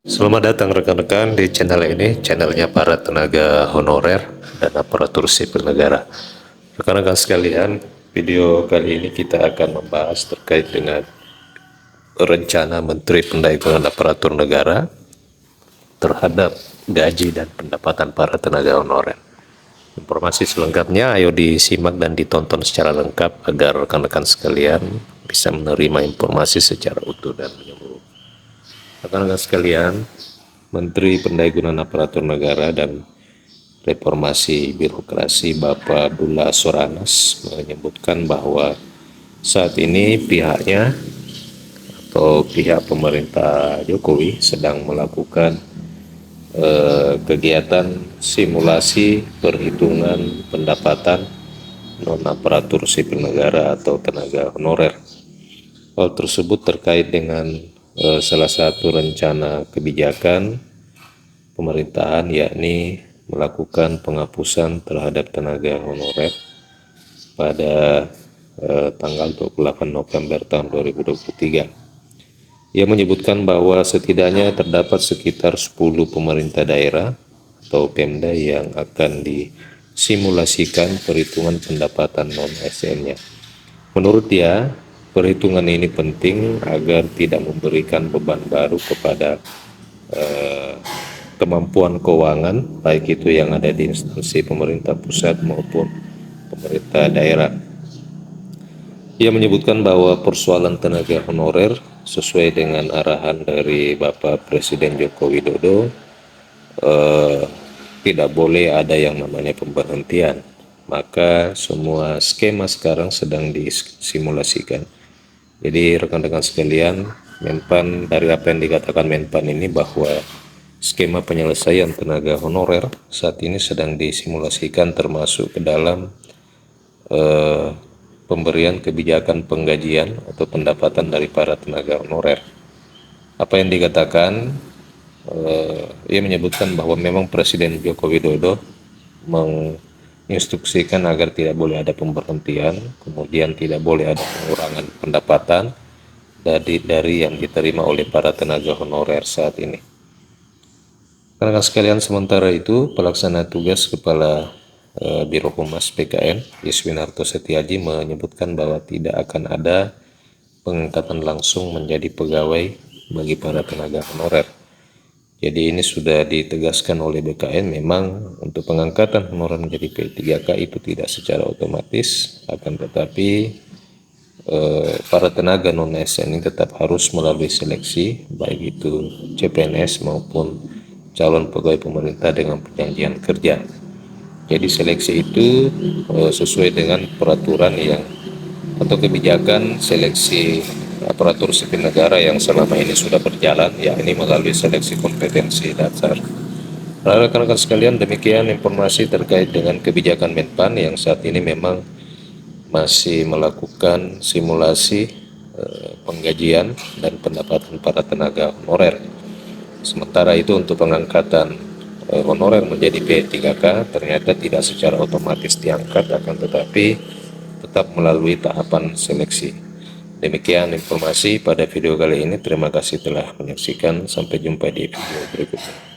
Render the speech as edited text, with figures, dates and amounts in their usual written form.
Selamat datang rekan-rekan di channel ini, channelnya para tenaga honorer dan aparatur sipil negara. Rekan-rekan sekalian, video kali ini kita akan membahas terkait dengan rencana Menteri Pendayaan Aparatur Negara terhadap gaji dan pendapatan para tenaga honorer. Informasi selengkapnya ayo disimak dan ditonton secara lengkap agar rekan-rekan sekalian bisa menerima informasi secara utuh dan menyeluruh. Rekan-rekan sekalian, Menteri Pendayaan Aparatur Negara dan Reformasi Birokrasi Bapak Abdullah Soranas menyebutkan bahwa saat ini pihaknya atau pihak pemerintah Jokowi sedang melakukan kegiatan simulasi perhitungan pendapatan non aparatur sipil negara atau tenaga honorer. Hal tersebut terkait dengan salah satu rencana kebijakan pemerintahan, yakni melakukan penghapusan terhadap tenaga honorer pada tanggal 28 November tahun 2023. Ia menyebutkan bahwa setidaknya terdapat sekitar 10 pemerintah daerah atau Pemda yang akan disimulasikan perhitungan pendapatan non-ASN-nya. Menurut dia, perhitungan ini penting agar tidak memberikan beban baru kepada kemampuan keuangan, baik itu yang ada di instansi pemerintah pusat maupun pemerintah daerah. Ia menyebutkan bahwa persoalan tenaga honorer sesuai dengan arahan dari Bapak Presiden Joko Widodo tidak boleh ada yang namanya pemberhentian. Maka semua skema sekarang sedang disimulasikan. Jadi rekan-rekan sekalian, Menpan, dari apa yang dikatakan Menpan ini bahwa skema penyelesaian tenaga honorer saat ini sedang disimulasikan termasuk ke dalam pemberian kebijakan penggajian atau pendapatan dari para tenaga honorer. Apa yang dikatakan, ia menyebutkan bahwa memang Presiden Joko Widodo menginstruksikan agar tidak boleh ada pemberhentian, kemudian tidak boleh ada pengurangan pendapatan dari yang diterima oleh para tenaga honorer saat ini. Rekan sekalian, sementara itu pelaksana tugas Kepala Biro Humas PKN Yuswinarto Setiaji menyebutkan bahwa tidak akan ada pengangkatan langsung menjadi pegawai bagi para tenaga honorer. Jadi ini sudah ditegaskan oleh BKN, memang untuk pengangkatan honorer menjadi P3K itu tidak secara otomatis, akan tetapi para tenaga non-ASN ini tetap harus melalui seleksi, baik itu CPNS maupun calon pegawai pemerintah dengan perjanjian kerja. Jadi seleksi itu sesuai dengan peraturan yang atau kebijakan seleksi aparatur sipil negara yang selama ini sudah berjalan, yakni melalui seleksi kompetensi dasar. Rekan-rekan sekalian, demikian informasi terkait dengan kebijakan Menpan yang saat ini memang masih melakukan simulasi penggajian dan pendapatan para tenaga honorer. Sementara itu untuk pengangkatan honorer menjadi P3K ternyata tidak secara otomatis diangkat, akan tetapi tetap melalui tahapan seleksi. Demikian informasi pada video kali ini. Terima kasih telah menyaksikan. Sampai jumpa di video berikutnya.